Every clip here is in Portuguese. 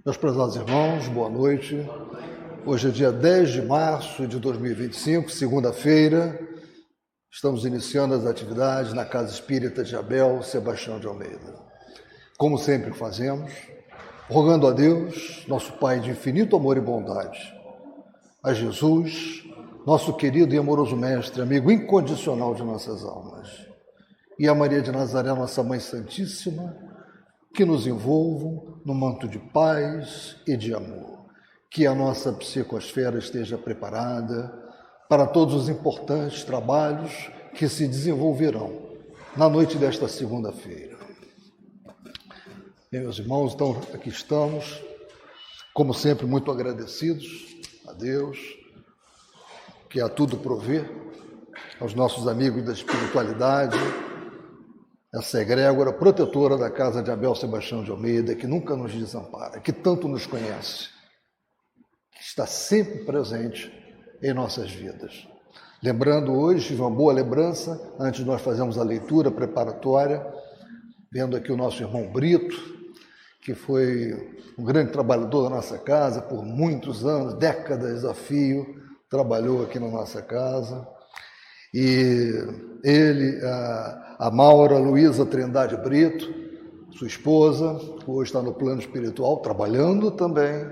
Meus prezados irmãos, boa noite. Hoje é dia 10 de março de 2025, segunda-feira. Estamos iniciando as atividades na Casa Espírita de Abel Sebastião de Almeida. Como sempre fazemos, rogando a Deus, nosso Pai de infinito amor e bondade, a Jesus, nosso querido e amoroso Mestre, amigo incondicional de nossas almas, e a Maria de Nazaré, nossa Mãe Santíssima, que nos envolvam no manto de paz e de amor. Que a nossa psicosfera esteja preparada para todos os importantes trabalhos que se desenvolverão na noite desta segunda-feira. Meus irmãos, então aqui estamos, como sempre, muito agradecidos a Deus, que a tudo provê, aos nossos amigos da espiritualidade, essa egrégora protetora da Casa de Abel Sebastião de Almeida, que nunca nos desampara, que tanto nos conhece, que está sempre presente em nossas vidas. Lembrando hoje, uma boa lembrança, antes de nós fazermos a leitura preparatória, vendo aqui o nosso irmão Brito, que foi um grande trabalhador da nossa casa por muitos anos, décadas a fio, trabalhou aqui na nossa casa. E ele, a Maura Luísa Trindade Brito, sua esposa, hoje está no plano espiritual, trabalhando também,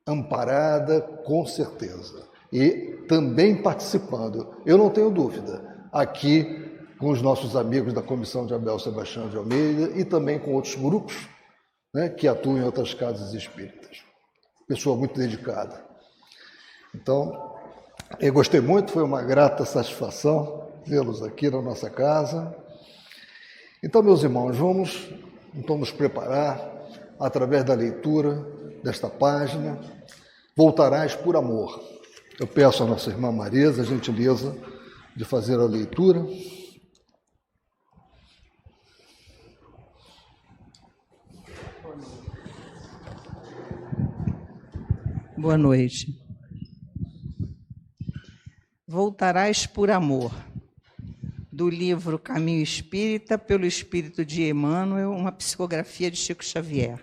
amparada com certeza, e também participando, eu não tenho dúvida, aqui com os nossos amigos da Comissão de Abel Sebastião de Almeida e também com outros grupos, né, que atuam em outras casas espíritas. Pessoa muito dedicada. Então, eu gostei muito, foi uma grata satisfação vê-los aqui na nossa casa. Então, meus irmãos, vamos então nos preparar através da leitura desta página. Voltarás por amor. Eu peço à nossa irmã Marisa a gentileza de fazer a leitura. Boa noite. Voltarás por amor, do livro Caminho Espírita, pelo Espírito de Emmanuel, uma psicografia de Chico Xavier.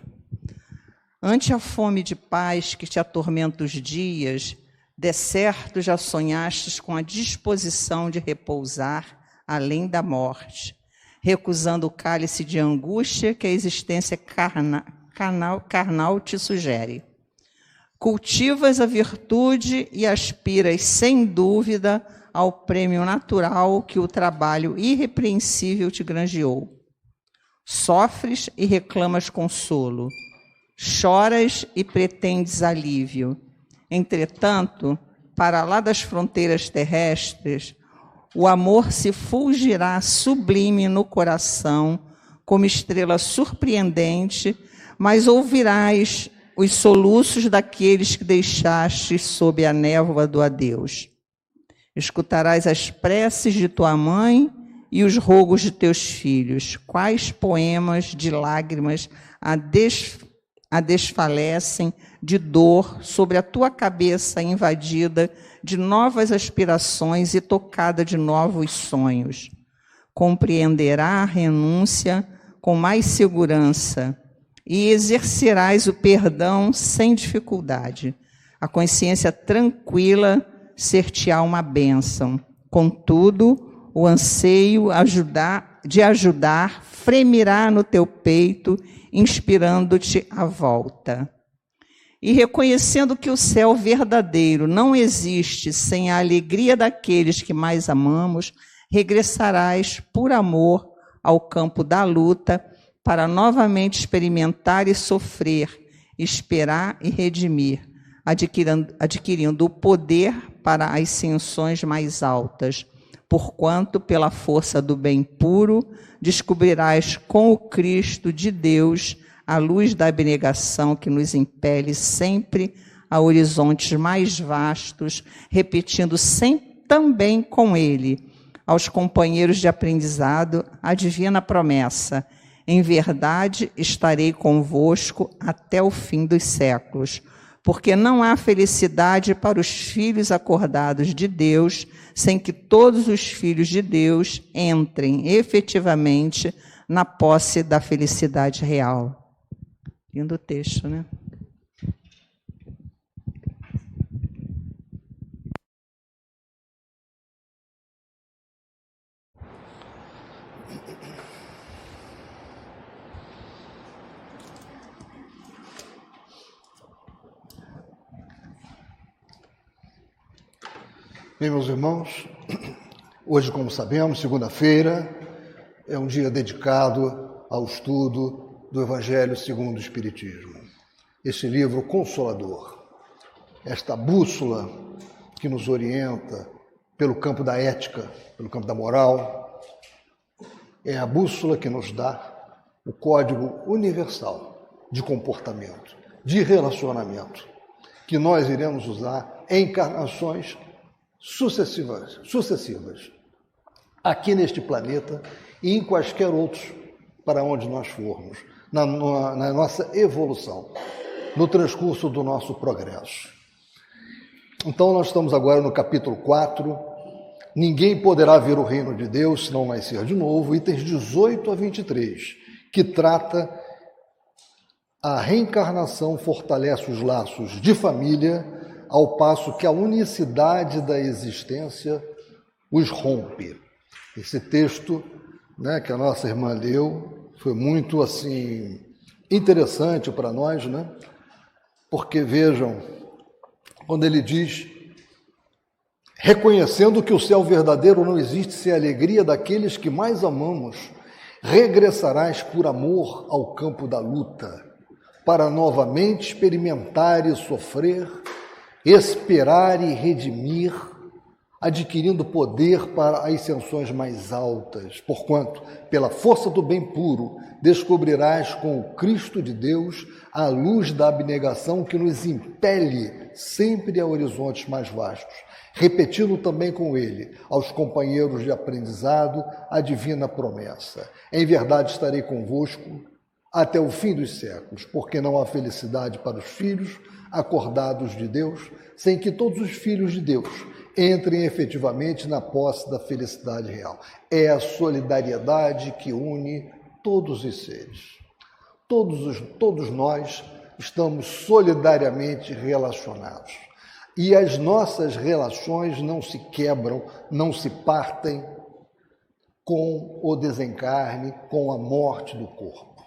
Ante a fome de paz que te atormenta os dias, de certo já sonhastes com a disposição de repousar além da morte, recusando o cálice de angústia que a existência carnal te sugere. Cultivas a virtude e aspiras, sem dúvida, ao prêmio natural que o trabalho irrepreensível te granjeou. Sofres e reclamas consolo, choras e pretendes alívio. Entretanto, para lá das fronteiras terrestres, o amor se fulgirá sublime no coração, como estrela surpreendente, mas ouvirás os soluços daqueles que deixaste sob a névoa do adeus. Escutarás as preces de tua mãe e os rogos de teus filhos, quais poemas de lágrimas a desfalecem de dor sobre a tua cabeça invadida de novas aspirações e tocada de novos sonhos. Compreenderá a renúncia com mais segurança, e exercerás o perdão sem dificuldade. A consciência tranquila ser-te-á uma bênção. Contudo, o anseio de ajudar fremirá no teu peito, inspirando-te a volta. E reconhecendo que o céu verdadeiro não existe sem a alegria daqueles que mais amamos, regressarás por amor ao campo da luta, para novamente experimentar e sofrer, esperar e redimir, adquirindo o poder para as ascensões mais altas, porquanto, pela força do bem puro, descobrirás com o Cristo de Deus a luz da abnegação que nos impele sempre a horizontes mais vastos, repetindo sempre também com Ele, aos companheiros de aprendizado, a divina promessa: em verdade, estarei convosco até o fim dos séculos, porque não há felicidade para os filhos acordados de Deus, sem que todos os filhos de Deus entrem efetivamente na posse da felicidade real. Lindo texto, né? Bem, meus irmãos, hoje, como sabemos, segunda-feira, é um dia dedicado ao estudo do Evangelho segundo o Espiritismo. Este livro consolador, esta bússola que nos orienta pelo campo da ética, pelo campo da moral, é a bússola que nos dá o código universal de comportamento, de relacionamento, que nós iremos usar em encarnações sucessivas, aqui neste planeta e em quaisquer outros para onde nós formos, na nossa evolução, no transcurso do nosso progresso. Então, nós estamos agora no capítulo 4, ninguém poderá ver o reino de Deus se não nascer de novo, itens 18 a 23, que trata a reencarnação fortalece os laços de família, ao passo que a unicidade da existência os rompe. Esse texto, que a nossa irmã leu, foi muito interessante para nós, porque vejam, quando ele diz, reconhecendo que o céu verdadeiro não existe sem a alegria daqueles que mais amamos, regressarás por amor ao campo da luta, para novamente experimentar e sofrer, esperar e redimir, adquirindo poder para as ascensões mais altas, porquanto, pela força do bem puro, descobrirás com o Cristo de Deus a luz da abnegação que nos impele sempre a horizontes mais vastos, repetindo também com ele, aos companheiros de aprendizado, a divina promessa. Em verdade estarei convosco até o fim dos séculos, porque não há felicidade para os filhos acordados de Deus, sem que todos os filhos de Deus entrem efetivamente na posse da felicidade real. É a solidariedade que une todos os seres. Todos nós estamos solidariamente relacionados. E as nossas relações não se quebram, não se partem com o desencarne, com a morte do corpo.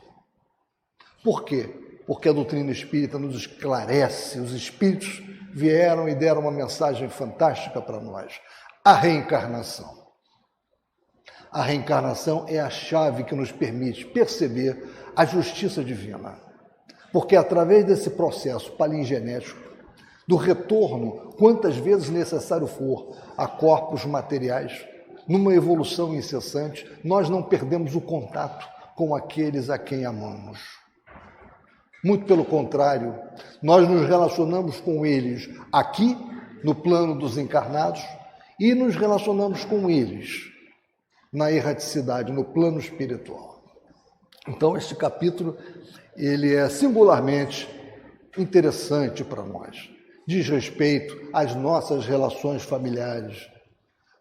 Por quê? Porque a doutrina espírita nos esclarece, os espíritos vieram e deram uma mensagem fantástica para nós. A reencarnação. A reencarnação é a chave que nos permite perceber a justiça divina. Porque através desse processo palingenético, do retorno, quantas vezes necessário for, a corpos materiais, numa evolução incessante, nós não perdemos o contato com aqueles a quem amamos. Muito pelo contrário, nós nos relacionamos com eles aqui, no plano dos encarnados, e nos relacionamos com eles na erraticidade, no plano espiritual. Então, este capítulo, ele é singularmente interessante para nós. Diz respeito às nossas relações familiares,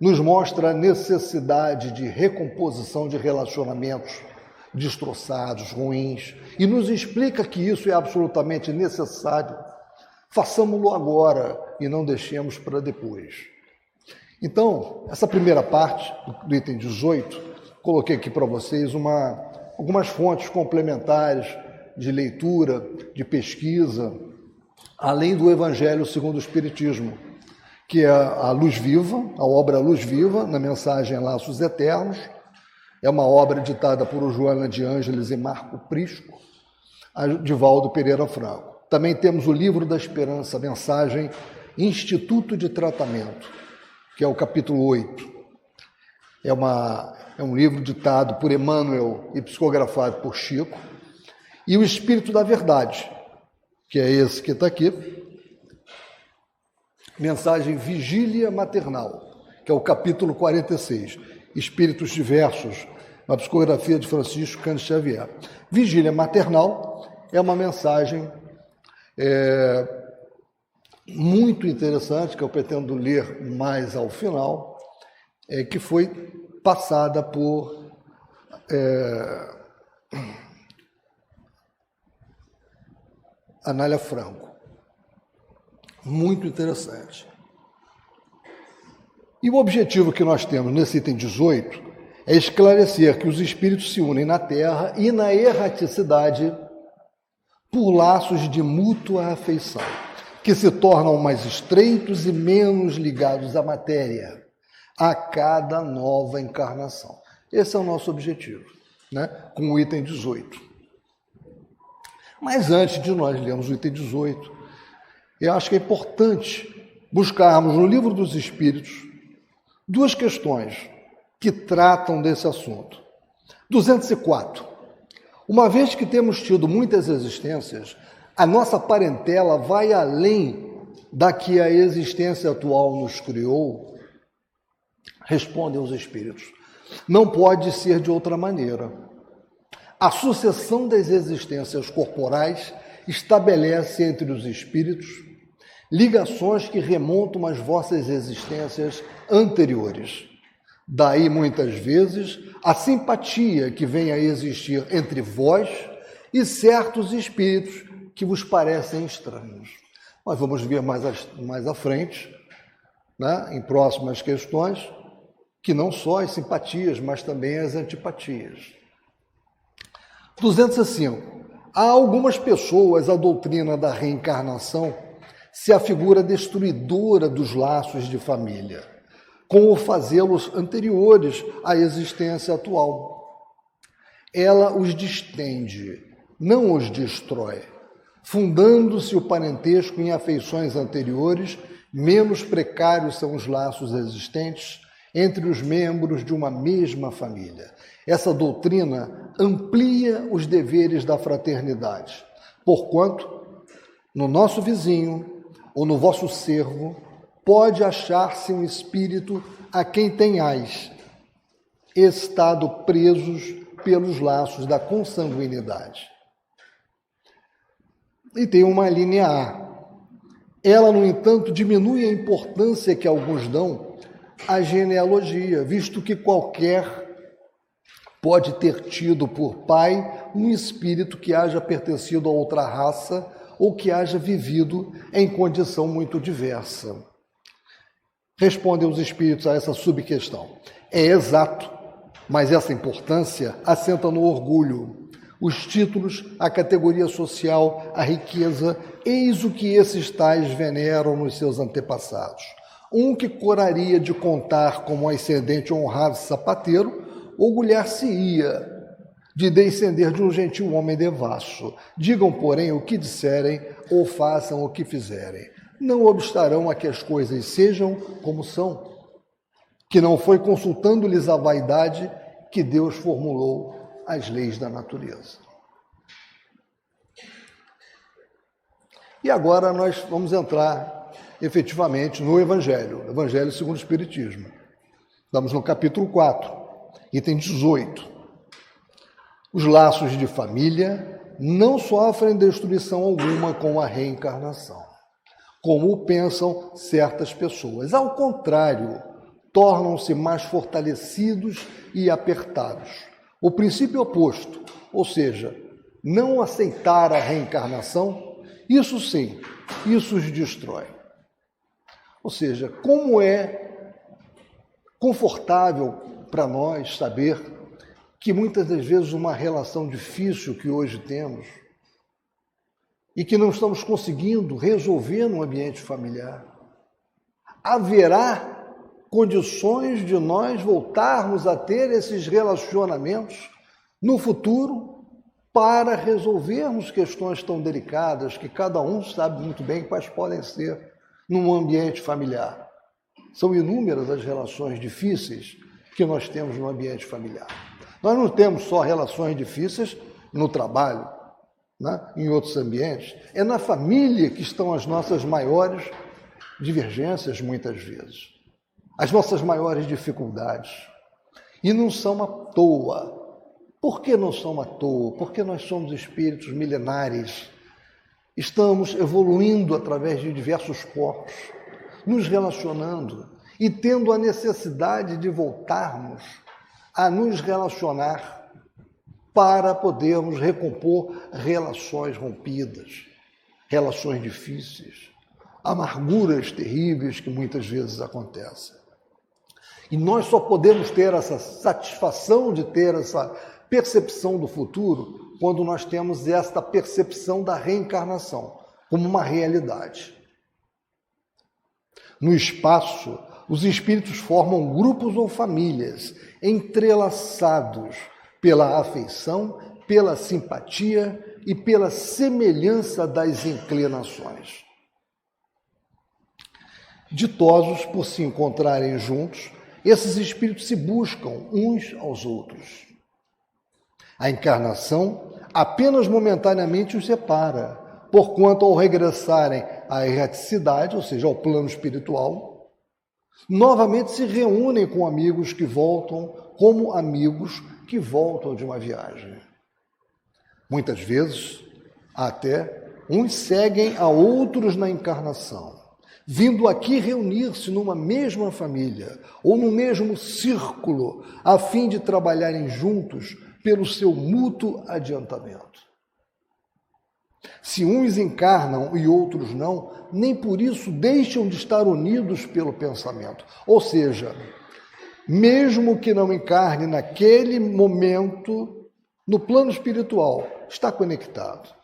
nos mostra a necessidade de recomposição de relacionamentos destroçados, ruins, e nos explica que isso é absolutamente necessário. Façamo-lo agora e não deixemos para depois. Então, essa primeira parte do item 18, coloquei aqui para vocês algumas fontes complementares de leitura, de pesquisa, além do Evangelho segundo o Espiritismo, que é a Luz Viva, a obra Luz Viva, na mensagem Laços Eternos. É uma obra ditada por Joana de Ângeles e Marco Prisco, de Valdo Pereira Franco. Também temos o Livro da Esperança, a mensagem Instituto de Tratamento, que é o capítulo 8. É um livro ditado por Emmanuel e psicografado por Chico. E o Espírito da Verdade, que é esse que está aqui, mensagem Vigília Maternal, que é o capítulo 46. Espíritos Diversos, uma psicografia de Francisco Cândido Xavier. Vigília Maternal é uma mensagem muito interessante, que eu pretendo ler mais ao final, que foi passada por Anália Franco. Muito interessante. E o objetivo que nós temos nesse item 18 é esclarecer que os espíritos se unem na Terra e na erraticidade por laços de mútua afeição. que se tornam mais estreitos e menos ligados à matéria a cada nova encarnação. Esse é o nosso objetivo, né? Com o item 18. Mas antes de nós lermos o item 18, eu acho que é importante buscarmos no Livro dos Espíritos duas questões que tratam desse assunto. 204. Uma vez que temos tido muitas existências, a nossa parentela vai além da que a existência atual nos criou? Respondem os Espíritos. Não pode ser de outra maneira. A sucessão das existências corporais estabelece entre os espíritos ligações que remontam às vossas existências anteriores. Daí, muitas vezes, a simpatia que vem a existir entre vós e certos espíritos que vos parecem estranhos. Nós vamos ver mais à frente, né, em próximas questões, que não só as simpatias, mas também as antipatias. 205. Há algumas pessoas, a doutrina da reencarnação se afigura destruidora dos laços de família, com o fazê-los anteriores à existência atual. Ela os distende, não os destrói, fundando-se o parentesco em afeições anteriores, menos precários são os laços existentes entre os membros de uma mesma família. Essa doutrina amplia os deveres da fraternidade, porquanto, no nosso vizinho ou no vosso servo, pode achar-se um espírito a quem tenhais estado presos pelos laços da consanguinidade. E tem uma linha A. Ela, no entanto, diminui a importância que alguns dão à genealogia, visto que qualquer pode ter tido por pai um espírito que haja pertencido a outra raça ou que haja vivido em condição muito diversa. Respondem os espíritos a essa subquestão. É exato, mas essa importância assenta no orgulho. Os títulos, a categoria social, a riqueza, eis o que esses tais veneram nos seus antepassados. Um que coraria de contar como ascendente honrado sapateiro, orgulhar-se-ia de descender de um gentil homem devasso. Digam, porém, o que disserem ou façam o que fizerem. Não obstarão a que as coisas sejam como são, que não foi consultando-lhes a vaidade que Deus formulou as leis da natureza. E agora nós vamos entrar efetivamente no Evangelho segundo o Espiritismo. Estamos no capítulo 4, item 18. Os laços de família não sofrem destruição alguma com a reencarnação, como pensam certas pessoas. Ao contrário, tornam-se mais fortalecidos e apertados. O princípio oposto, ou seja, não aceitar a reencarnação, isso sim, isso os destrói. Ou seja, como é confortável para nós saber que muitas das vezes uma relação difícil que hoje temos e que não estamos conseguindo resolver no ambiente familiar, haverá condições de nós voltarmos a ter esses relacionamentos no futuro para resolvermos questões tão delicadas que cada um sabe muito bem quais podem ser num ambiente familiar. São inúmeras as relações difíceis que nós temos no ambiente familiar. Nós não temos só relações difíceis no trabalho, né, em outros ambientes. É na família que estão as nossas maiores divergências, muitas vezes. As nossas maiores dificuldades. E não são à toa. Por que não são à toa? Porque nós somos espíritos milenares. Estamos evoluindo através de diversos corpos, nos relacionando e tendo a necessidade de voltarmos a nos relacionar para podermos recompor relações rompidas, relações difíceis, amarguras terríveis que muitas vezes acontecem. E nós só podemos ter essa satisfação de ter essa percepção do futuro quando nós temos esta percepção da reencarnação como uma realidade. No espaço, os espíritos formam grupos ou famílias, entrelaçados pela afeição, pela simpatia e pela semelhança das inclinações. Ditosos por se encontrarem juntos, esses espíritos se buscam uns aos outros. A encarnação apenas momentaneamente os separa, porquanto ao regressarem à erraticidade, ou seja, ao plano espiritual, novamente se reúnem com amigos que voltam, como amigos que voltam de uma viagem. Muitas vezes, até, uns seguem a outros na encarnação, vindo aqui reunir-se numa mesma família ou no mesmo círculo, a fim de trabalharem juntos pelo seu mútuo adiantamento. Se uns encarnam e outros não, nem por isso deixam de estar unidos pelo pensamento. Ou seja, mesmo que não encarne naquele momento, no plano espiritual, está conectado.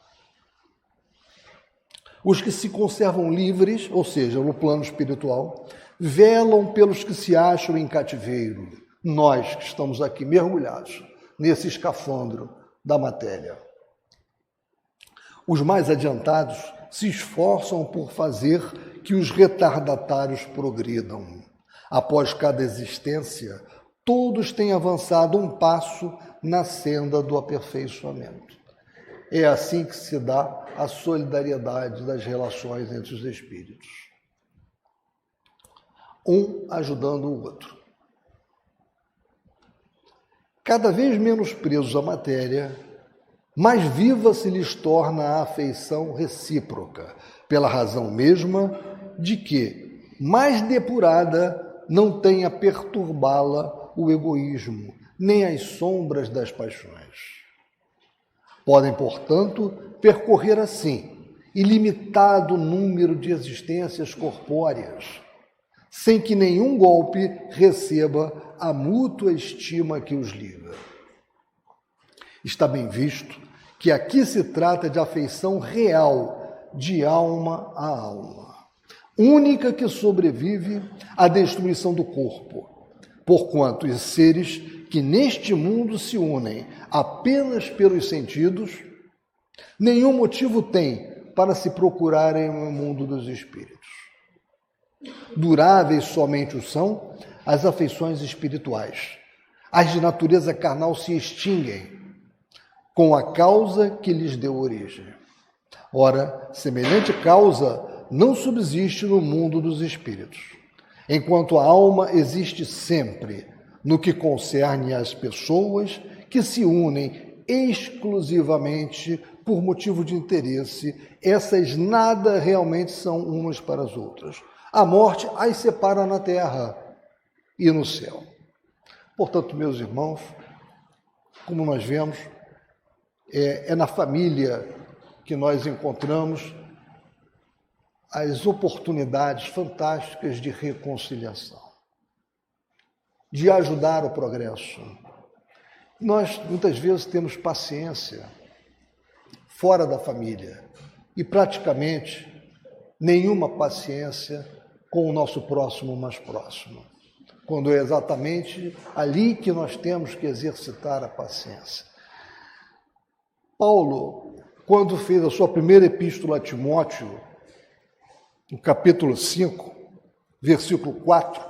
Os que se conservam livres, ou seja, no plano espiritual, velam pelos que se acham em cativeiro. Nós que estamos aqui mergulhados nesse escafandro da matéria. Os mais adiantados se esforçam por fazer que os retardatários progridam. Após cada existência, todos têm avançado um passo na senda do aperfeiçoamento. É assim que se dá a solidariedade das relações entre os espíritos. Um ajudando o outro. Cada vez menos presos à matéria, mais viva se lhes torna a afeição recíproca, pela razão mesma de que, mais depurada, não tem a perturbá-la o egoísmo, nem as sombras das paixões. Podem, portanto, percorrer assim, ilimitado número de existências corpóreas, sem que nenhum golpe receba a mútua estima que os liga. Está bem visto que aqui se trata de afeição real, de alma a alma, única que sobrevive à destruição do corpo, porquanto os seres que neste mundo se unem apenas pelos sentidos, nenhum motivo têm para se procurarem no mundo dos espíritos. Duráveis somente o são as afeições espirituais. As de natureza carnal se extinguem com a causa que lhes deu origem. Ora, semelhante causa não subsiste no mundo dos espíritos, enquanto a alma existe sempre no que concerne às pessoas que se unem exclusivamente por motivo de interesse. Essas nada realmente são umas para as outras. A morte as separa na terra e no céu. Portanto, meus irmãos, como nós vemos, é na família que nós encontramos as oportunidades fantásticas de reconciliação, de ajudar o progresso. Nós, muitas vezes, temos paciência fora da família e praticamente nenhuma paciência com o nosso próximo mais próximo, quando é exatamente ali que nós temos que exercitar a paciência. Paulo, quando fez a sua primeira epístola a Timóteo, no capítulo 5, versículo 4,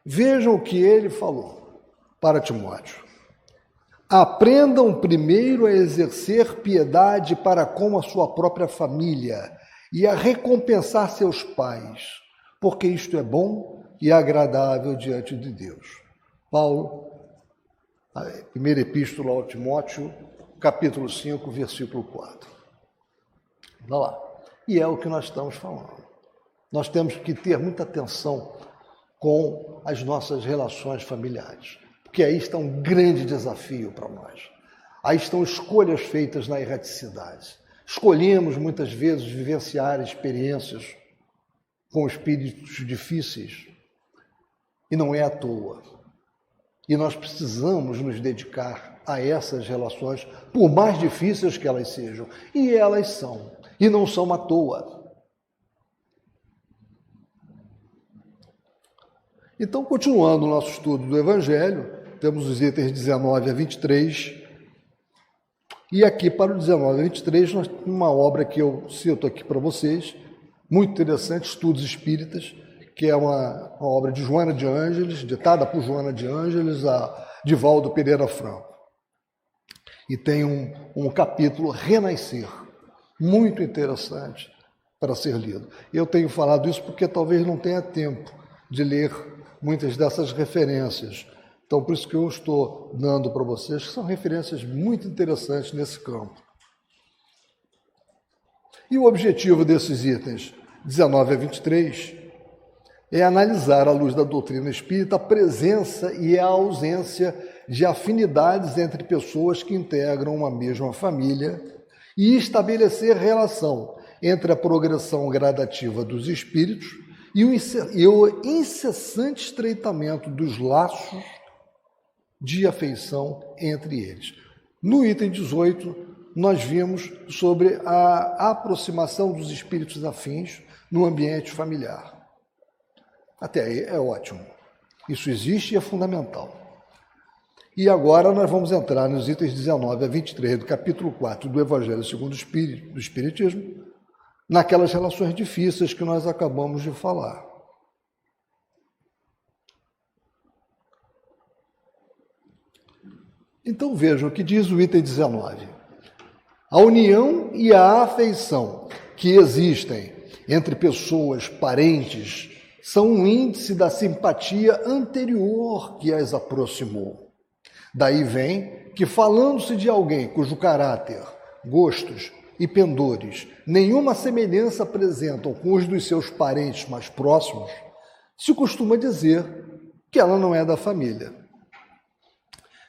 vejam o que ele falou para Timóteo. Aprendam primeiro a exercer piedade para com a sua própria família e a recompensar seus pais, porque isto é bom e agradável diante de Deus. Paulo, a primeira epístola ao Timóteo, capítulo 5, versículo 4. Vá lá. E é o que nós estamos falando. Nós temos que ter muita atenção com as nossas relações familiares, porque aí está um grande desafio para nós. Aí estão escolhas feitas na erraticidade. Escolhemos, muitas vezes, vivenciar experiências com espíritos difíceis, e não é à toa. E nós precisamos nos dedicar a essas relações, por mais difíceis que elas sejam. E elas são, e não são à toa. Então, continuando o nosso estudo do Evangelho, temos os itens 19 a 23, e aqui para o 19 a 23, nós temos uma obra que eu cito aqui para vocês, muito interessante, Estudos Espíritas, que é uma obra de Joana de Ângeles, ditada por Joana de Ângeles, a Divaldo Pereira Franco. E tem um capítulo Renascer, muito interessante para ser lido. Eu tenho falado isso porque talvez não tenha tempo de ler muitas dessas referências. Então, por isso que eu estou dando para vocês, que são referências muito interessantes nesse campo. E o objetivo desses itens 19 a 23 é analisar, à luz da doutrina espírita, a presença e a ausência de afinidades entre pessoas que integram uma mesma família e estabelecer relação entre a progressão gradativa dos espíritos e o incessante estreitamento dos laços de afeição entre eles. No item 18, nós vimos sobre a aproximação dos espíritos afins no ambiente familiar. Até aí é ótimo. Isso existe e é fundamental. E agora nós vamos entrar nos itens 19 a 23 do capítulo 4 do Evangelho segundo o Espiritismo, naquelas relações difíceis que nós acabamos de falar. Então vejam o que diz o item 19. A união e a afeição que existem entre pessoas parentes são um índice da simpatia anterior que as aproximou. Daí vem que, falando-se de alguém cujo caráter, gostos e pendores nenhuma semelhança apresentam com os dos seus parentes mais próximos, se costuma dizer que ela não é da família.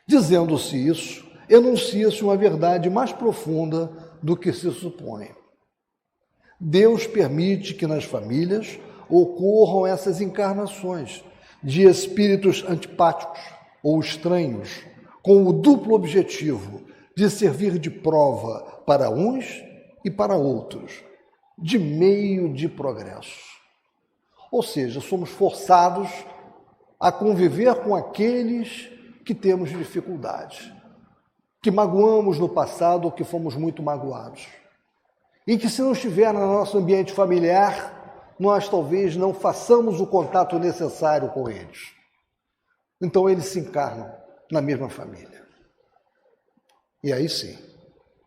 Dizendo-se isso, enuncia-se uma verdade mais profunda do que se supõe. Deus permite que nas famílias ocorram essas encarnações de espíritos antipáticos ou estranhos, com o duplo objetivo de servir de prova para uns e para outros, de meio de progresso. Ou seja, somos forçados a conviver com aqueles que temos dificuldades, que magoamos no passado ou que fomos muito magoados. E que se não estiver no nosso ambiente familiar, nós talvez não façamos o contato necessário com eles. Então eles se encarnam na mesma família. E aí sim,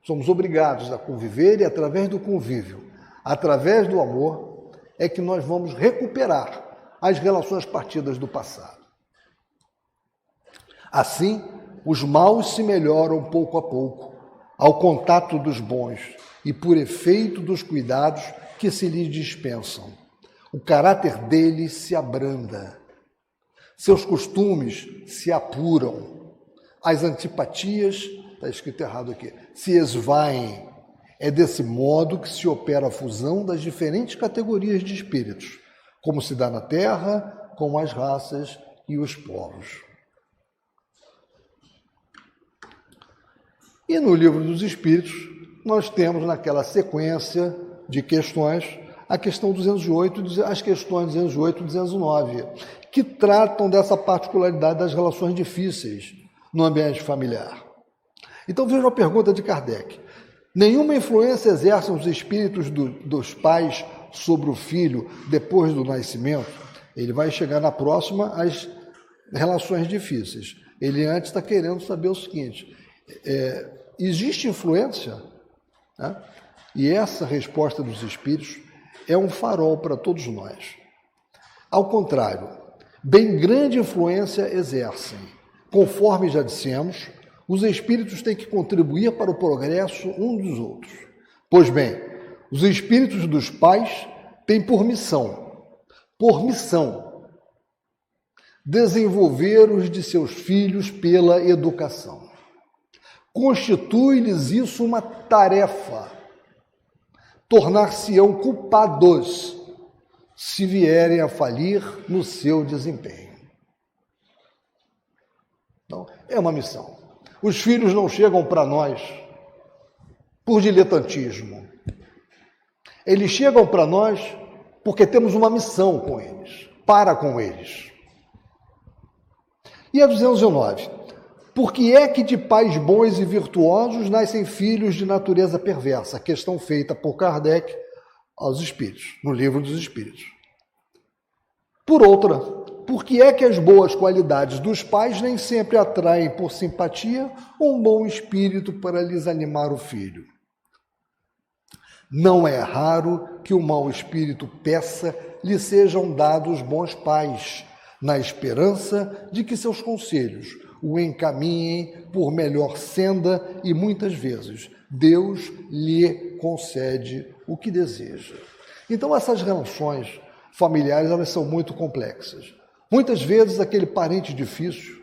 somos obrigados a conviver e através do convívio, através do amor, é que nós vamos recuperar as relações partidas do passado. Assim, os maus se melhoram pouco a pouco, ao contato dos bons e por efeito dos cuidados que se lhes dispensam. O caráter deles se abranda, seus costumes se apuram, as antipatias, está escrito errado aqui, se esvaem. É desse modo que se opera a fusão das diferentes categorias de espíritos, como se dá na Terra, com as raças e os povos. E no Livro dos Espíritos, nós temos naquela sequência de questões, a questão 208, as questões 208 e 209, que tratam dessa particularidade das relações difíceis no ambiente familiar. Então veja a pergunta de Kardec. Nenhuma influência exercem os espíritos dos pais sobre o filho depois do nascimento? Ele vai chegar na próxima às relações difíceis. Ele antes está querendo saber o seguinte, existe influência? Né? E essa resposta dos espíritos é um farol para todos nós. Ao contrário, bem grande influência exercem. Conforme já dissemos, os espíritos têm que contribuir para o progresso uns dos outros. Pois bem, os espíritos dos pais têm por missão, desenvolver os de seus filhos pela educação. Constitui-lhes isso uma tarefa, tornar-se-ão culpados se vierem a falir no seu desempenho. Então, é uma missão. Os filhos não chegam para nós por diletantismo. Eles chegam para nós porque temos uma missão com eles, para com eles. E a 209. Por que é que de pais bons e virtuosos nascem filhos de natureza perversa? A questão feita por Kardec aos Espíritos, no Livro dos Espíritos. Por outra, por que é que as boas qualidades dos pais nem sempre atraem por simpatia um bom espírito para lhes animar o filho? Não é raro que o mau espírito peça lhe sejam dados bons pais, na esperança de que seus conselhos o encaminhem por melhor senda e muitas vezes Deus lhe concede o que deseja. Então essas relações familiares, elas são muito complexas. Muitas vezes aquele parente difícil,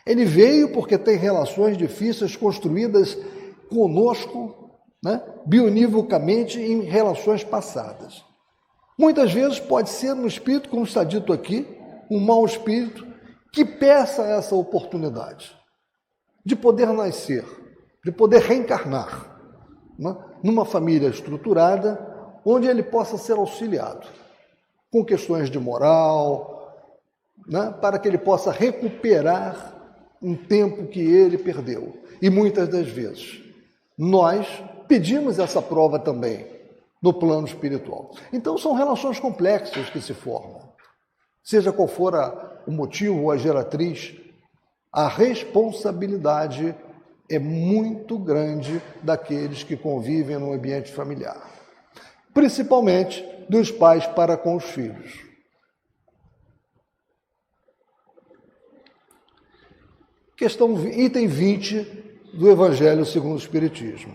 ele veio porque tem relações difíceis construídas conosco, né, bionivocamente em relações passadas. Muitas vezes pode ser um espírito, como está dito aqui, um mau espírito, que peça essa oportunidade de poder nascer, de poder reencarnar, né, numa família estruturada, onde ele possa ser auxiliado com questões de moral, né, para que ele possa recuperar um tempo que ele perdeu. E muitas das vezes nós pedimos essa prova também no plano espiritual. Então são relações complexas que se formam. Seja qual for o motivo ou a geratriz, a responsabilidade é muito grande daqueles que convivem no ambiente familiar, principalmente dos pais para com os filhos. Item 20 do Evangelho segundo o Espiritismo.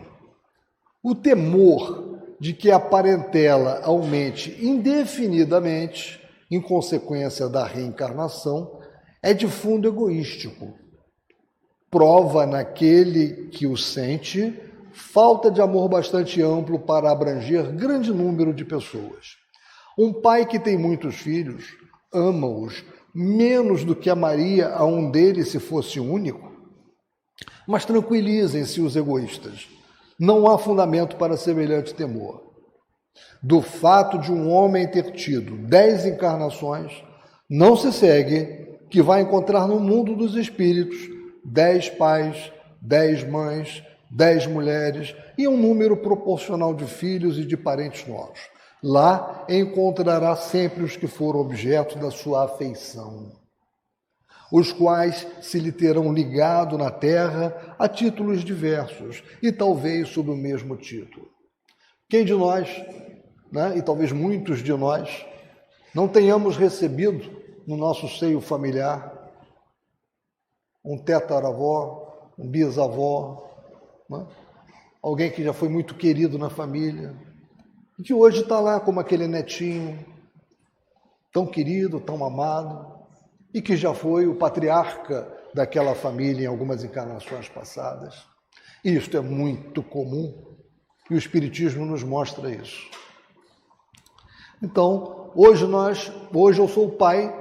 O temor de que a parentela aumente indefinidamente em consequência da reencarnação é de fundo egoístico. Prova naquele que o sente falta de amor bastante amplo para abranger grande número de pessoas. Um pai que tem muitos filhos ama-os menos do que amaria a um deles se fosse único. Mas tranquilizem-se os egoístas. Não há fundamento para semelhante temor. Do fato de um homem ter tido 10 encarnações, não se segue que vai encontrar no mundo dos espíritos 10 pais, 10 mães, 10 mulheres e um número proporcional de filhos e de parentes novos. Lá encontrará sempre os que foram objeto da sua afeição, os quais se lhe terão ligado na terra a títulos diversos e talvez sob o mesmo título. Quem de nós, né, e talvez muitos de nós, não tenhamos recebido no nosso seio familiar um tetaravó, um bisavó, né, alguém que já foi muito querido na família, e que hoje está lá como aquele netinho, tão querido, tão amado, e que já foi o patriarca daquela família em algumas encarnações passadas. Isto é muito comum, e o Espiritismo nos mostra isso. Então, hoje eu sou o pai,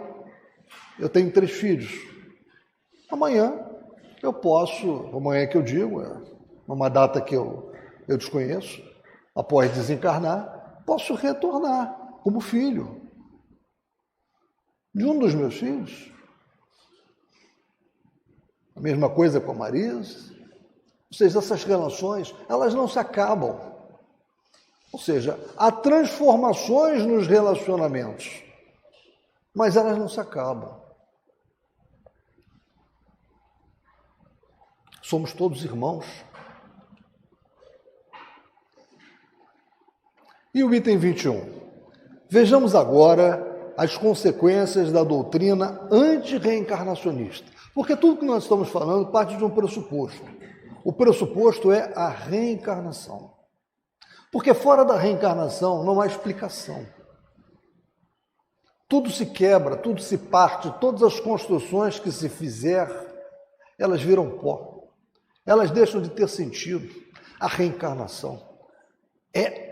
eu tenho 3 filhos. Amanhã eu posso, amanhã que eu digo, é uma data que eu desconheço, após desencarnar, posso retornar como filho de um dos meus filhos. A mesma coisa com a Marisa. Ou seja, essas relações, elas não se acabam. Ou seja, há transformações nos relacionamentos, mas elas não se acabam. Somos todos irmãos. E o item 21. Vejamos agora as consequências da doutrina antirreencarnacionista. Porque tudo que nós estamos falando parte de um pressuposto. O pressuposto é a reencarnação. Porque fora da reencarnação não há explicação. Tudo se quebra, tudo se parte, todas as construções que se fizer, elas viram pó. Elas deixam de ter sentido. A reencarnação é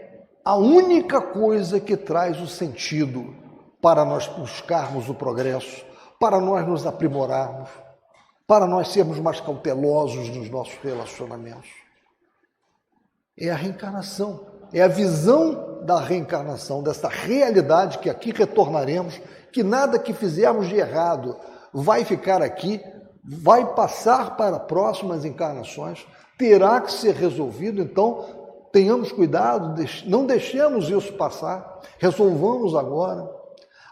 a única coisa que traz o sentido para nós buscarmos o progresso, para nós nos aprimorarmos, para nós sermos mais cautelosos nos nossos relacionamentos. É a reencarnação, é a visão da reencarnação, dessa realidade que aqui retornaremos, que nada que fizermos de errado vai ficar aqui, vai passar para próximas encarnações, terá que ser resolvido. Então, tenhamos cuidado, não deixemos isso passar, resolvamos agora.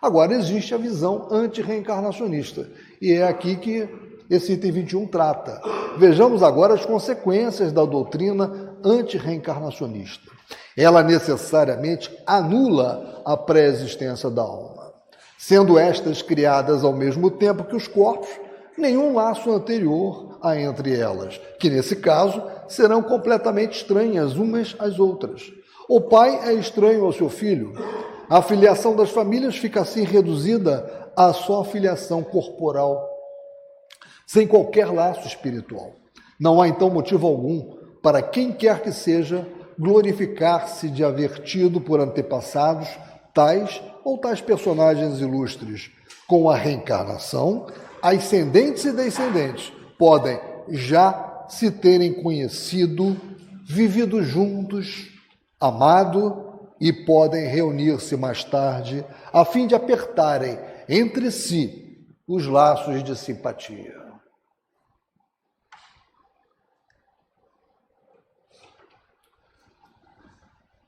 Agora, existe a visão antirreencarnacionista, e é aqui que esse item 21 trata. Vejamos agora as consequências da doutrina antirreencarnacionista. Ela necessariamente anula a pré-existência da alma, sendo estas criadas ao mesmo tempo que os corpos, nenhum laço anterior há entre elas, que nesse caso serão completamente estranhas umas às outras. O pai é estranho ao seu filho. A filiação das famílias fica assim reduzida à só filiação corporal, sem qualquer laço espiritual. Não há então motivo algum para quem quer que seja glorificar-se de haver tido por antepassados tais ou tais personagens ilustres. Com a reencarnação, ascendentes e descendentes podem já se terem conhecido, vivido juntos, amado, e podem reunir-se mais tarde a fim de apertarem entre si os laços de simpatia.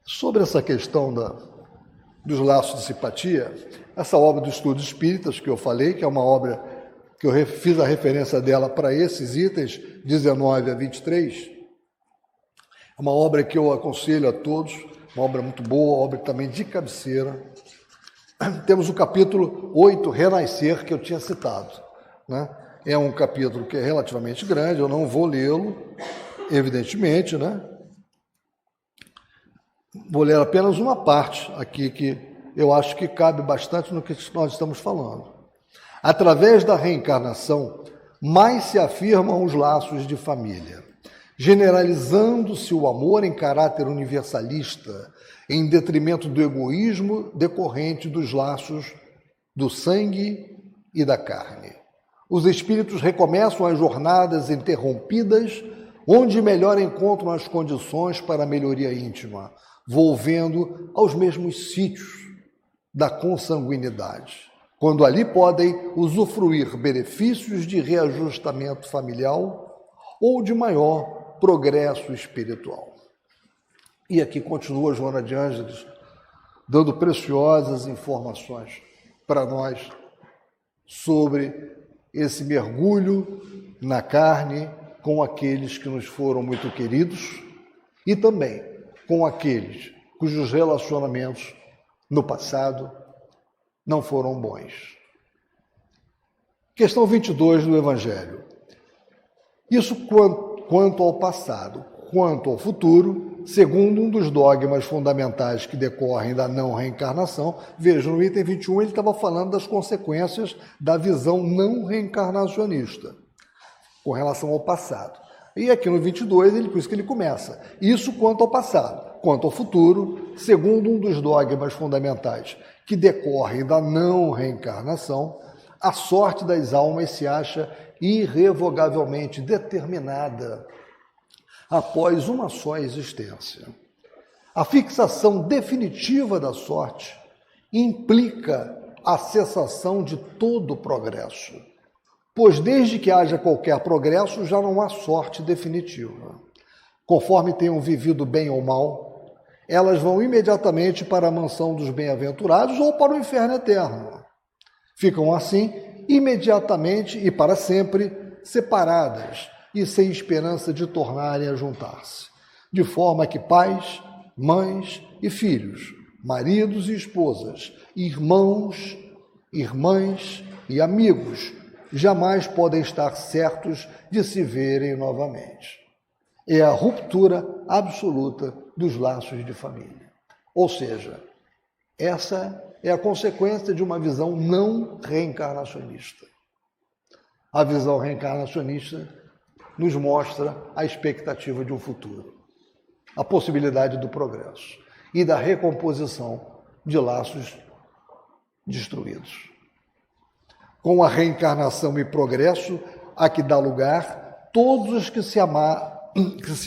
Sobre essa questão dos laços de simpatia, essa obra do Estudos Espíritas que eu falei, que é uma obra que eu fiz a referência dela para esses itens 19 a 23, é uma obra que eu aconselho a todos, uma obra muito boa, obra também de cabeceira. Temos o capítulo 8, Renascer, que eu tinha citado, né? É um capítulo que é relativamente grande, eu não vou lê-lo, evidentemente, né? Vou ler apenas uma parte aqui que eu acho que cabe bastante no que nós estamos falando. Através da reencarnação, mais se afirmam os laços de família, generalizando-se o amor em caráter universalista, em detrimento do egoísmo decorrente dos laços do sangue e da carne. Os espíritos recomeçam as jornadas interrompidas, onde melhor encontram as condições para a melhoria íntima, volvendo aos mesmos sítios da consanguinidade, quando ali podem usufruir benefícios de reajustamento familiar ou de maior progresso espiritual. E aqui continua Joana de Ângeles, dando preciosas informações para nós sobre esse mergulho na carne com aqueles que nos foram muito queridos e também com aqueles cujos relacionamentos no passado não foram bons. Questão 22 do Evangelho. Isso quanto ao passado, quanto ao futuro, segundo um dos dogmas fundamentais que decorrem da não reencarnação. Vejam, no item 21 ele estava falando das consequências da visão não reencarnacionista com relação ao passado. E aqui no 22, por isso que ele começa. Isso quanto ao passado. Quanto ao futuro, segundo um dos dogmas fundamentais que decorrem da não reencarnação, a sorte das almas se acha irrevogavelmente determinada após uma só existência. A fixação definitiva da sorte implica a cessação de todo o progresso, pois desde que haja qualquer progresso já não há sorte definitiva. Conforme tenham vivido bem ou mal, elas vão imediatamente para a mansão dos bem-aventurados ou para o inferno eterno. Ficam assim imediatamente e para sempre separadas e sem esperança de tornarem a juntar-se, de forma que pais, mães e filhos, maridos e esposas, irmãos, irmãs e amigos jamais podem estar certos de se verem novamente. É a ruptura absoluta dos laços de família. Ou seja, essa é a consequência de uma visão não reencarnacionista. A visão reencarnacionista nos mostra a expectativa de um futuro, a possibilidade do progresso e da recomposição de laços destruídos. Com a reencarnação e progresso a que dá lugar, todos os que se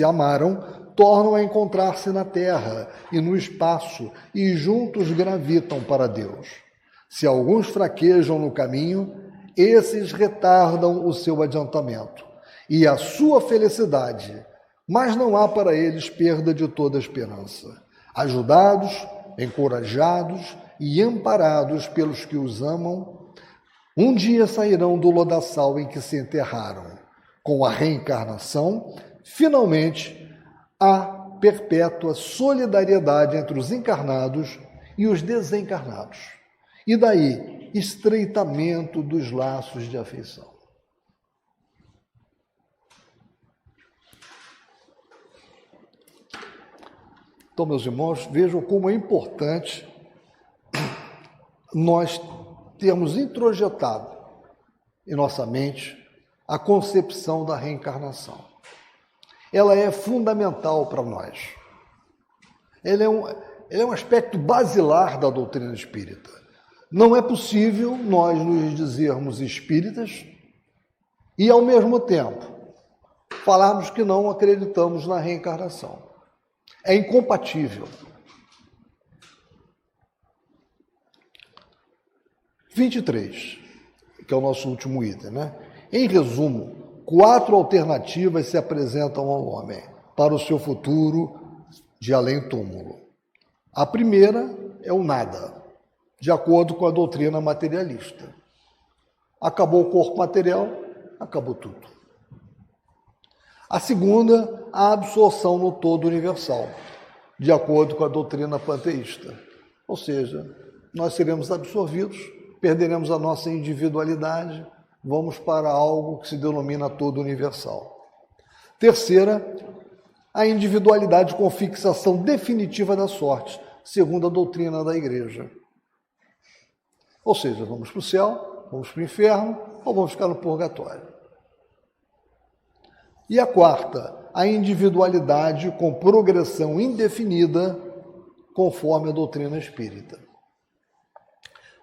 amaram tornam a encontrar-se na terra e no espaço e juntos gravitam para Deus. Se alguns fraquejam no caminho, esses retardam o seu adiantamento e a sua felicidade, mas não há para eles perda de toda esperança. Ajudados, encorajados e amparados pelos que os amam, um dia sairão do lodaçal em que se enterraram. Com a reencarnação, finalmente, há perpétua solidariedade entre os encarnados e os desencarnados. E daí, estreitamento dos laços de afeição. Então, meus irmãos, vejam como é importante nós termos introjetado em nossa mente a concepção da reencarnação. Ela é fundamental para nós. Ela é um aspecto basilar da doutrina espírita. Não é possível nós nos dizermos espíritas e, ao mesmo tempo, falarmos que não acreditamos na reencarnação. É incompatível. 23, que é o nosso último item, né? Em resumo, 4 alternativas se apresentam ao homem para o seu futuro de além-túmulo. A primeira é o nada, de acordo com a doutrina materialista. Acabou o corpo material, acabou tudo. A segunda, a absorção no todo universal, de acordo com a doutrina panteísta. Ou seja, nós seremos absorvidos, perderemos a nossa individualidade, vamos para algo que se denomina todo universal. Terceira, a individualidade com fixação definitiva da sorte, segundo a doutrina da Igreja. Ou seja, vamos para o céu, vamos para o inferno ou vamos ficar no purgatório. E a quarta, a individualidade com progressão indefinida, conforme a doutrina espírita.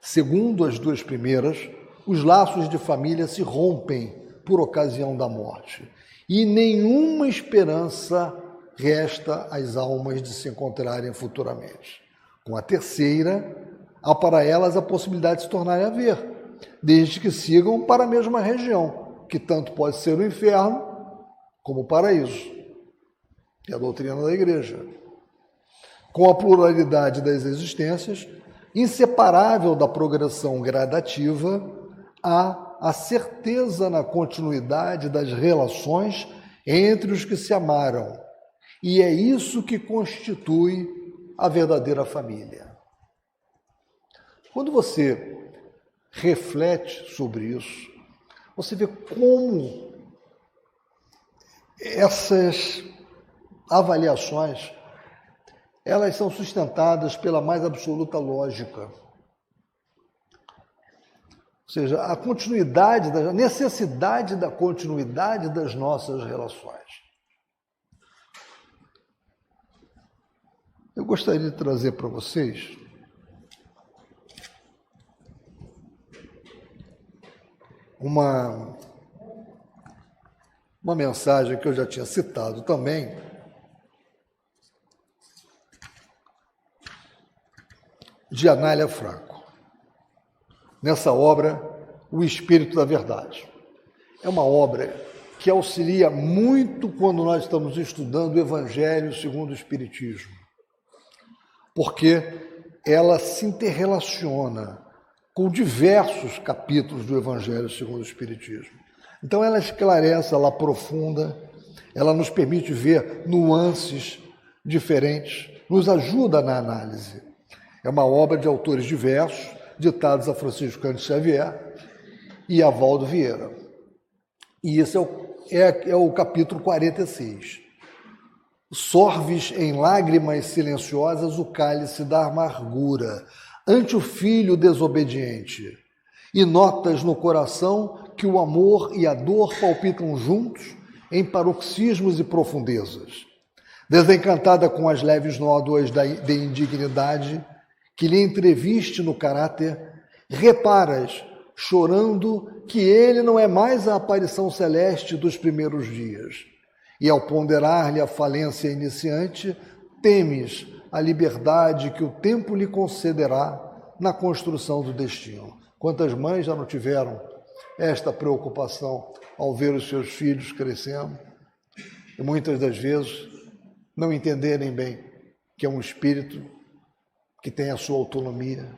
Segundo as duas primeiras, os laços de família se rompem por ocasião da morte e nenhuma esperança resta às almas de se encontrarem futuramente. Com a terceira, há para elas a possibilidade de se tornarem a ver, desde que sigam para a mesma região, que tanto pode ser o inferno como o paraíso, que é a doutrina da Igreja. Com a pluralidade das existências, inseparável da progressão gradativa, há a certeza na continuidade das relações entre os que se amaram, e é isso que constitui a verdadeira família. Quando você reflete sobre isso, você vê como essas avaliações, elas são sustentadas pela mais absoluta lógica. Ou seja, a continuidade, a necessidade da continuidade das nossas relações. Eu gostaria de trazer para vocês uma mensagem que eu já tinha citado também, de Anália Franco, nessa obra, O Espírito da Verdade. É uma obra que auxilia muito quando nós estamos estudando o Evangelho segundo o Espiritismo, porque ela se interrelaciona com diversos capítulos do Evangelho segundo o Espiritismo. Então ela esclarece, ela aprofunda, ela nos permite ver nuances diferentes, nos ajuda na análise. É uma obra de autores diversos, ditados a Francisco Cândido Xavier e a Valdo Vieira. E esse é o capítulo 46. Sorves em lágrimas silenciosas o cálice da amargura ante o filho desobediente, e notas no coração que o amor e a dor palpitam juntos em paroxismos e profundezas. Desencantada com as leves nódoas de indignidade que lhe entreviste no caráter, reparas, chorando, que ele não é mais a aparição celeste dos primeiros dias. E ao ponderar-lhe a falência iniciante, temes a liberdade que o tempo lhe concederá na construção do destino. Quantas mães já não tiveram esta preocupação ao ver os seus filhos crescendo e muitas das vezes não entenderem bem que é um espírito que tem a sua autonomia,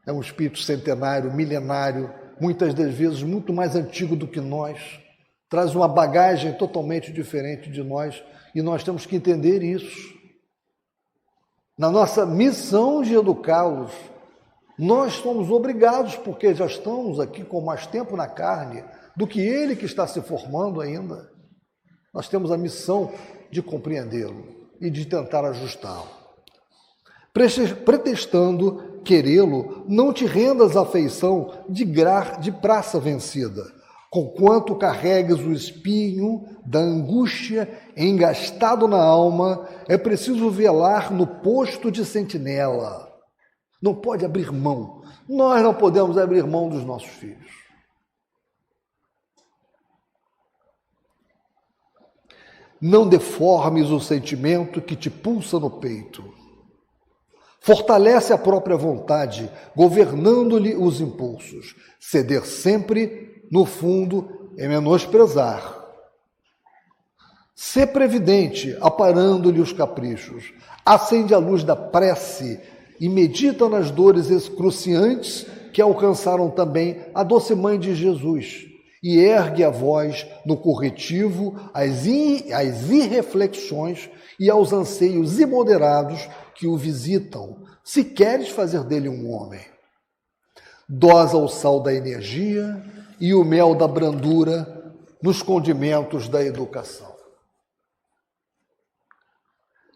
é um espírito centenário, milenário, muitas das vezes muito mais antigo do que nós, traz uma bagagem totalmente diferente de nós e nós temos que entender isso. Na nossa missão de educá-los, nós somos obrigados, porque já estamos aqui com mais tempo na carne do que ele que está se formando ainda. Nós temos a missão de compreendê-lo e de tentar ajustá-lo. Pretextando querê-lo, não te rendas à afeição de praça vencida, conquanto carregues o espinho da angústia engastado na alma, é preciso velar no posto de sentinela. Não pode abrir mão. Nós não podemos abrir mão dos nossos filhos. Não deformes o sentimento que te pulsa no peito. Fortalece a própria vontade, governando-lhe os impulsos. Ceder sempre, no fundo, é menosprezar. Sê previdente, aparando-lhe os caprichos. Acende a luz da prece e medita nas dores excruciantes que alcançaram também a doce mãe de Jesus, e ergue a voz no corretivo às irreflexões e aos anseios imoderados que o visitam, se queres fazer dele um homem. Dosa o sal da energia e o mel da brandura nos condimentos da educação.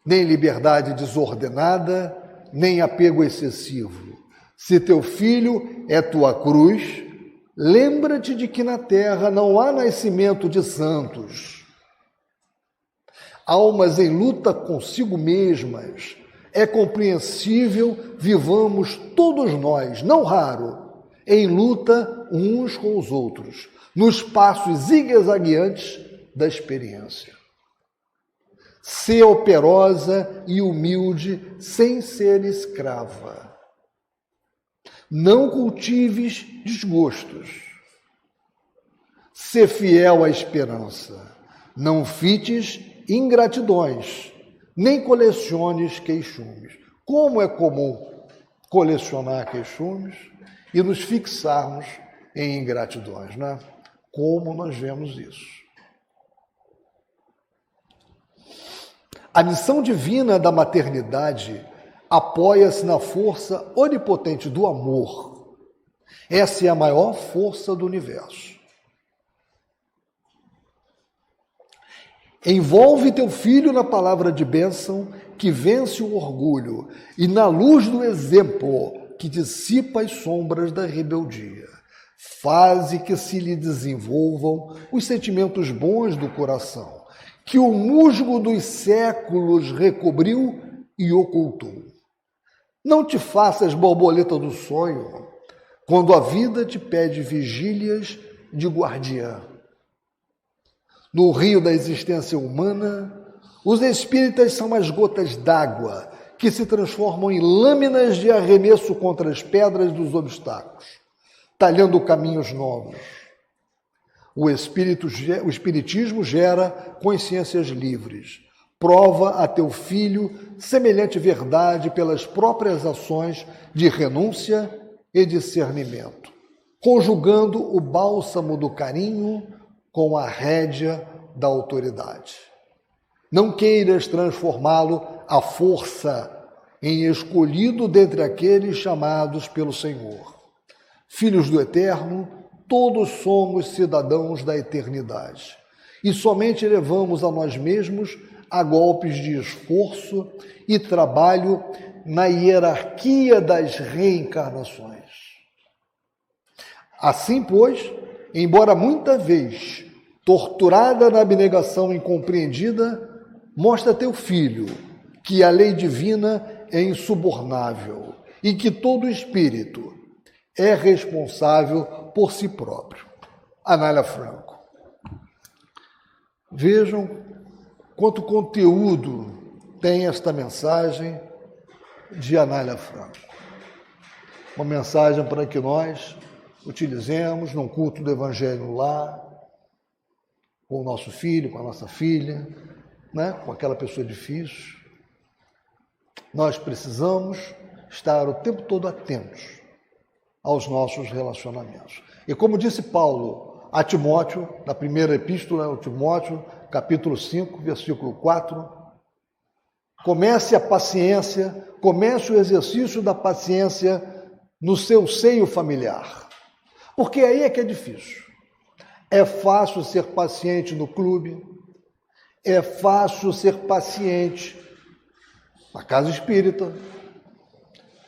Nem liberdade desordenada, nem apego excessivo. Se teu filho é tua cruz, lembra-te de que na terra não há nascimento de santos. Almas em luta consigo mesmas, é compreensível, vivamos todos nós, não raro, em luta uns com os outros, nos passos zigue-zagueantes da experiência. Sê operosa e humilde, sem ser escrava. Não cultives desgostos. Sê fiel à esperança. Não fites ingratidões, nem coleciones queixumes. Como é comum colecionar queixumes e nos fixarmos em ingratidões, né? Como nós vemos isso. A missão divina da maternidade apoia-se na força onipotente do amor. Essa é a maior força do universo. Envolve teu filho na palavra de bênção que vence o orgulho e na luz do exemplo que dissipa as sombras da rebeldia. Faze que se lhe desenvolvam os sentimentos bons do coração, que o musgo dos séculos recobriu e ocultou. Não te faças borboleta do sonho, quando a vida te pede vigílias de guardiã. No rio da existência humana, os espíritas são as gotas d'água que se transformam em lâminas de arremesso contra as pedras dos obstáculos, talhando caminhos novos. O Espiritismo gera consciências livres. Prova a teu filho semelhante verdade pelas próprias ações de renúncia e discernimento, conjugando o bálsamo do carinho com a rédea da autoridade. Não queiras transformá-lo à força em escolhido dentre aqueles chamados pelo Senhor. Filhos do Eterno, todos somos cidadãos da eternidade e somente levamos a nós mesmos a golpes de esforço e trabalho na hierarquia das reencarnações. Assim, pois, embora muita vez torturada na abnegação incompreendida, mostra a teu filho que a lei divina é insubornável e que todo espírito é responsável por si próprio. Anália Franco. Vejam quanto conteúdo tem esta mensagem de Anália Franco. Uma mensagem para que nós utilizemos num culto do Evangelho no lar, com o nosso filho, com a nossa filha, né? Com aquela pessoa difícil. Nós precisamos estar o tempo todo atentos aos nossos relacionamentos. E como disse Paulo a Timóteo, na primeira epístola ao Timóteo, capítulo 5, versículo 4, comece a paciência, comece o exercício da paciência no seu seio familiar. Porque aí é que é difícil. É fácil ser paciente no clube, é fácil ser paciente na casa espírita,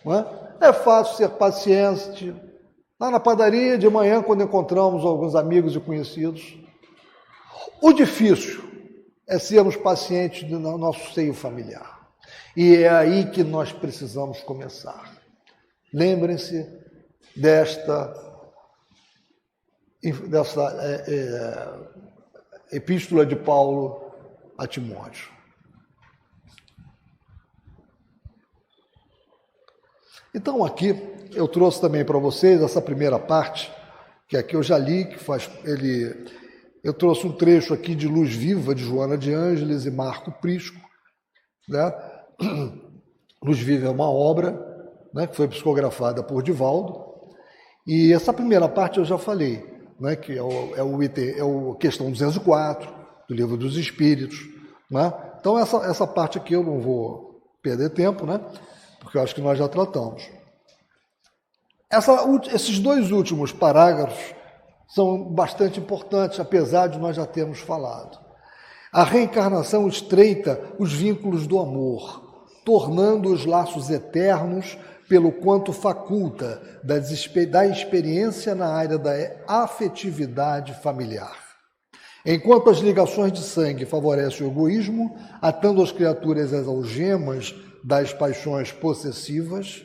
não é? É fácil ser paciente lá na padaria de manhã, quando encontramos alguns amigos e conhecidos. O difícil é sermos pacientes no nosso seio familiar. E é aí que nós precisamos começar. Lembrem-se desta epístola de Paulo a Timóteo. Então aqui eu trouxe também para vocês essa primeira parte, que aqui eu já li, eu trouxe um trecho aqui de Luz Viva, de Joana de Ângeles e Marco Prisco, né? Luz Viva é uma obra, né, que foi psicografada por Divaldo, e essa primeira parte eu já falei, né, que é a questão 204 do Livro dos Espíritos, né? Então essa parte aqui eu não vou perder tempo, né, porque eu acho que nós já tratamos. Esses dois últimos parágrafos são bastante importantes, apesar de nós já termos falado. A reencarnação estreita os vínculos do amor, tornando os laços eternos pelo quanto faculta da experiência na área da afetividade familiar. Enquanto as ligações de sangue favorecem o egoísmo, atando as criaturas às algemas das paixões possessivas,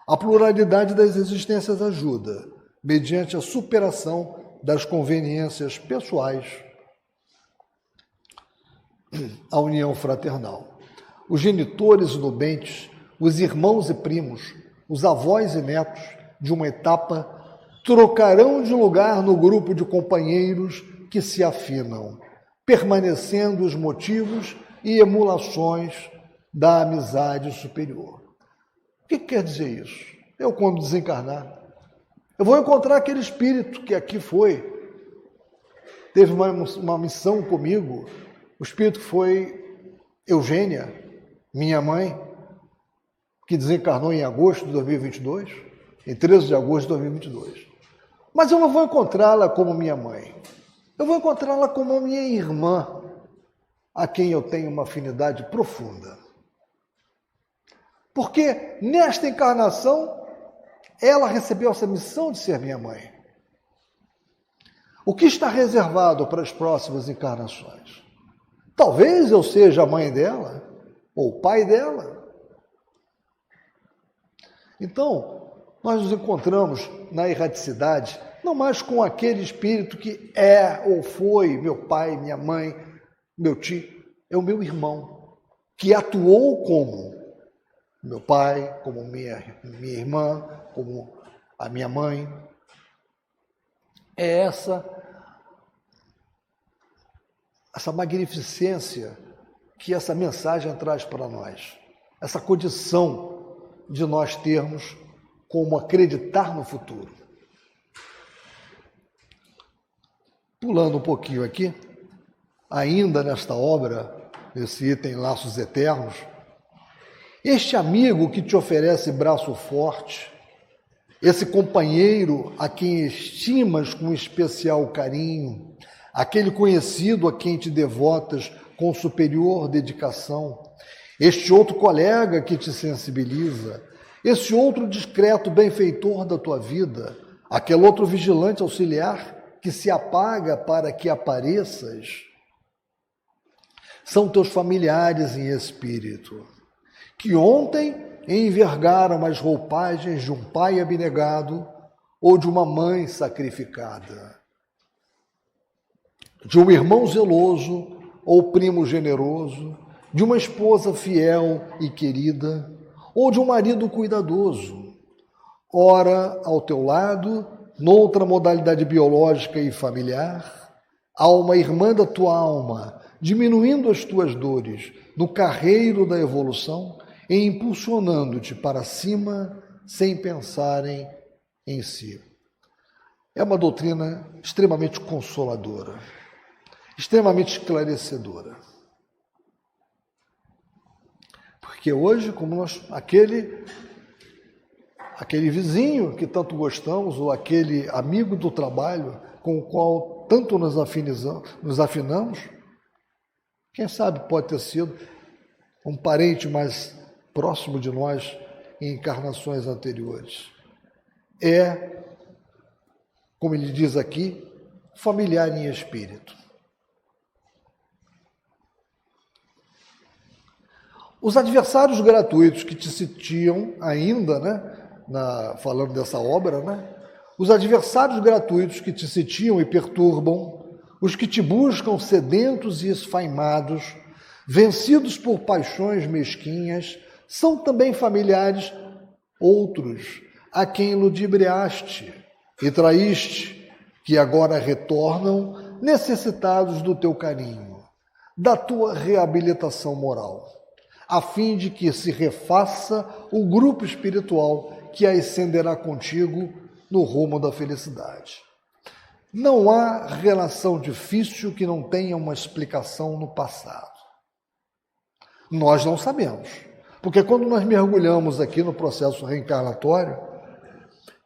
a pluralidade das existências ajuda, mediante a superação das conveniências pessoais, a união fraternal. Os genitores nubentes, os irmãos e primos, os avós e netos de uma etapa trocarão de lugar no grupo de companheiros que se afinam, permanecendo os motivos e emulações da amizade superior. O que quer dizer isso? Eu, quando desencarnar, eu vou encontrar aquele espírito que aqui teve uma missão comigo, o espírito que foi Eugênia, minha mãe, que desencarnou em agosto de 2022, em 13 de agosto de 2022. Mas eu não vou encontrá-la como minha mãe. Eu vou encontrá-la como minha irmã, a quem eu tenho uma afinidade profunda. Porque nesta encarnação, ela recebeu essa missão de ser minha mãe. O que está reservado para as próximas encarnações? Talvez eu seja a mãe dela, ou o pai dela. Então, nós nos encontramos na erraticidade, não mais com aquele espírito que é ou foi meu pai, minha mãe, meu tio, é o meu irmão, que atuou como meu pai, como minha irmã, como a minha mãe. É essa magnificência que essa mensagem traz para nós, essa condição de nós termos como acreditar no futuro. Pulando um pouquinho aqui, ainda nesta obra, esse item Laços Eternos, este amigo que te oferece braço forte, esse companheiro a quem estimas com especial carinho, aquele conhecido a quem te devotas com superior dedicação, este outro colega que te sensibiliza, esse outro discreto benfeitor da tua vida, aquele outro vigilante auxiliar que se apaga para que apareças, são teus familiares em espírito, que ontem envergaram as roupagens de um pai abnegado ou de uma mãe sacrificada, de um irmão zeloso ou primo generoso, de uma esposa fiel e querida, ou de um marido cuidadoso, ora ao teu lado noutra modalidade biológica e familiar, alma irmã da tua alma, diminuindo as tuas dores no carreiro da evolução e impulsionando-te para cima sem pensarem em si. É uma doutrina extremamente consoladora, extremamente esclarecedora. Porque hoje, como aquele vizinho que tanto gostamos, ou aquele amigo do trabalho com o qual tanto nos afinamos, quem sabe pode ter sido um parente mais próximo de nós em encarnações anteriores. É, como ele diz aqui, familiar em espírito. Os adversários gratuitos que te sitiam ainda, falando dessa obra, os adversários gratuitos que te sitiam e perturbam, os que te buscam sedentos e esfaimados, vencidos por paixões mesquinhas, são também familiares outros, a quem ludibriaste e traíste, que agora retornam necessitados do teu carinho, da tua reabilitação moral, a fim de que se refaça o grupo espiritual que ascenderá contigo no rumo da felicidade. Não há relação difícil que não tenha uma explicação no passado. Nós não sabemos, porque quando nós mergulhamos aqui no processo reencarnatório,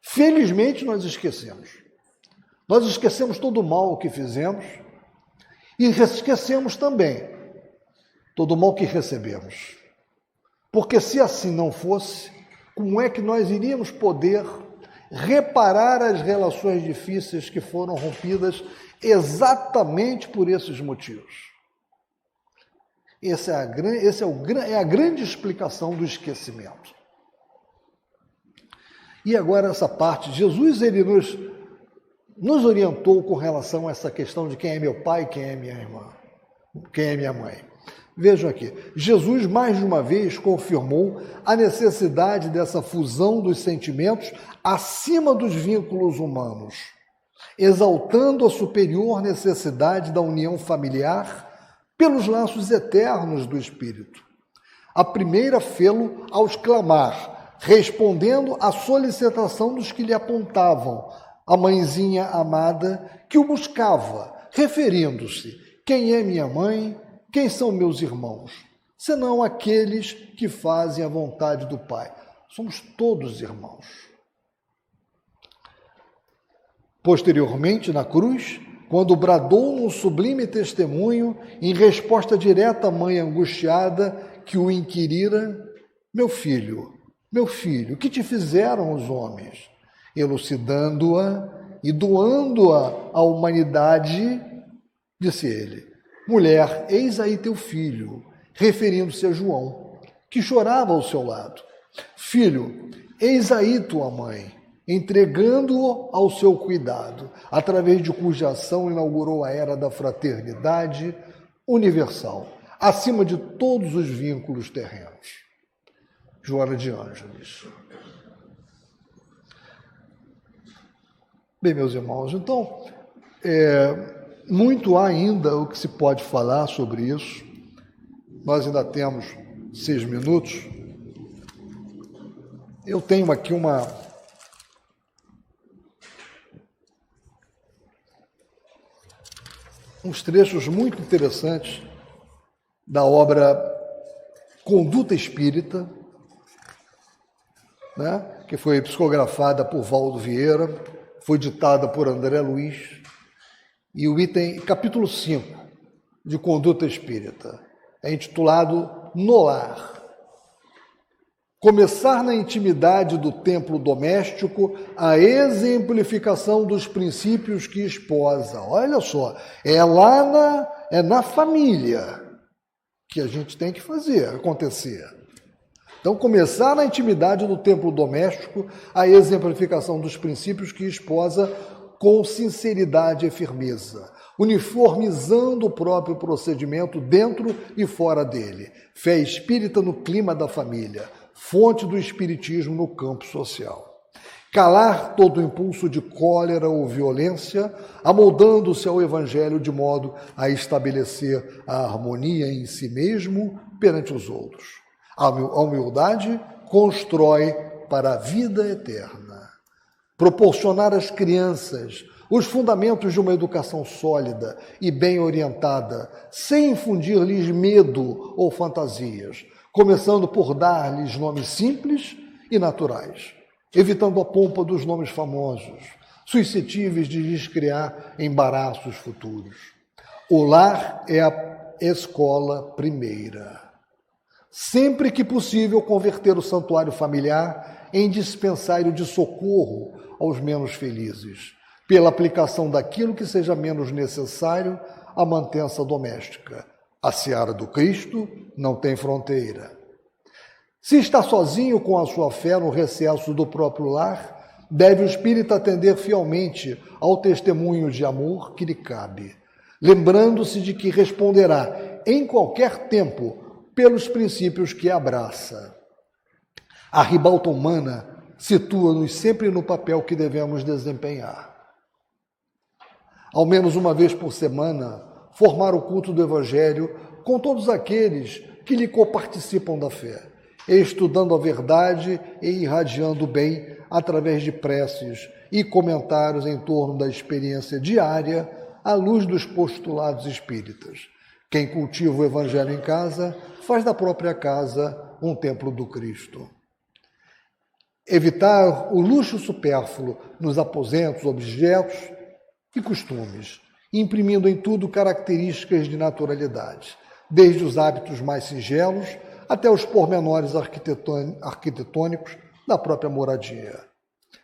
felizmente nós esquecemos. Nós esquecemos todo o mal que fizemos e esquecemos também todo o mal que recebemos. Porque se assim não fosse, como é que nós iríamos poder reparar as relações difíceis que foram rompidas exatamente por esses motivos? Essa é a grande explicação do esquecimento. E agora essa parte, Jesus ele nos orientou com relação a essa questão de quem é meu pai, quem é minha irmã, quem é minha mãe. Vejam aqui, Jesus mais de uma vez confirmou a necessidade dessa fusão dos sentimentos acima dos vínculos humanos, exaltando a superior necessidade da união familiar pelos laços eternos do Espírito. A primeira fê-lo ao exclamar, respondendo à solicitação dos que lhe apontavam, a mãezinha amada que o buscava, referindo-se, quem é minha mãe? Quem são meus irmãos? Senão aqueles que fazem a vontade do Pai. Somos todos irmãos. Posteriormente, na cruz, quando bradou num sublime testemunho, em resposta direta à mãe angustiada que o inquirira, meu filho, o que te fizeram os homens? Elucidando-a e doando-a à humanidade, disse ele, mulher, eis aí teu filho, referindo-se a João, que chorava ao seu lado. Filho, eis aí tua mãe, entregando-o ao seu cuidado, através de cuja ação inaugurou a era da fraternidade universal, acima de todos os vínculos terrenos. Joana de Ângeles. Bem, meus irmãos, então, muito há ainda o que se pode falar sobre isso. Nós ainda temos 6 minutos. Eu tenho aqui uns trechos muito interessantes da obra Conduta Espírita, que foi psicografada por Valdo Vieira, foi ditada por André Luiz, e o item, capítulo 5, de Conduta Espírita, é intitulado No Lar. Começar na intimidade do templo doméstico a exemplificação dos princípios que esposa. Olha só, é na família que a gente tem que fazer acontecer. Então, começar na intimidade do templo doméstico a exemplificação dos princípios que esposa com sinceridade e firmeza, uniformizando o próprio procedimento dentro e fora dele. Fé espírita no clima da família, fonte do espiritismo no campo social. calar todo impulso de cólera ou violência, amoldando-se ao Evangelho de modo a estabelecer a harmonia em si mesmo perante os outros. A humildade constrói para a vida eterna. Proporcionar às crianças os fundamentos de uma educação sólida e bem orientada, sem infundir-lhes medo ou fantasias, começando por dar-lhes nomes simples e naturais, evitando a pompa dos nomes famosos, suscetíveis de lhes criar embaraços futuros. O lar é a escola primeira. Sempre que possível, converter o santuário familiar em dispensário de socorro aos menos felizes, pela aplicação daquilo que seja menos necessário à mantença doméstica. A seara do Cristo não tem fronteira. Se está sozinho com a sua fé no recesso do próprio lar, deve o espírito atender fielmente ao testemunho de amor que lhe cabe, lembrando-se de que responderá em qualquer tempo pelos princípios que abraça. A ribalta humana situa-nos sempre no papel que devemos desempenhar. Ao menos uma vez por semana, formar o culto do Evangelho com todos aqueles que lhe coparticipam da fé, estudando a verdade e irradiando o bem através de preces e comentários em torno da experiência diária à luz dos postulados espíritas. Quem cultiva o Evangelho em casa faz da própria casa um templo do Cristo. Evitar o luxo supérfluo nos aposentos, objetos e costumes, imprimindo em tudo características de naturalidade, desde os hábitos mais singelos até os pormenores arquitetônicos da própria moradia.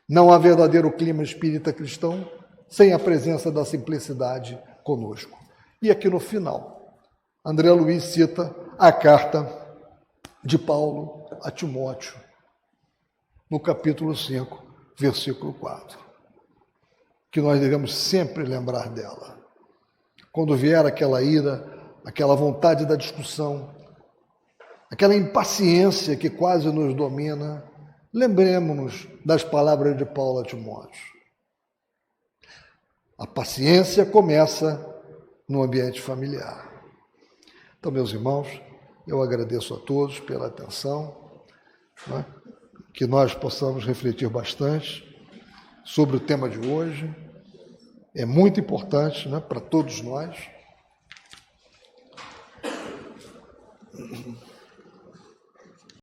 Não há verdadeiro clima espírita cristão sem a presença da simplicidade conosco. E aqui no final, André Luiz cita a carta de Paulo a Timóteo, no capítulo 5, versículo 4, que nós devemos sempre lembrar dela. Quando vier aquela ira, aquela vontade da discussão, aquela impaciência que quase nos domina, lembremos-nos das palavras de Paulo a Timóteo. A paciência começa no ambiente familiar. Então, meus irmãos, eu agradeço a todos pela atenção, né? Que nós possamos refletir bastante sobre o tema de hoje. É muito importante, né, para todos nós.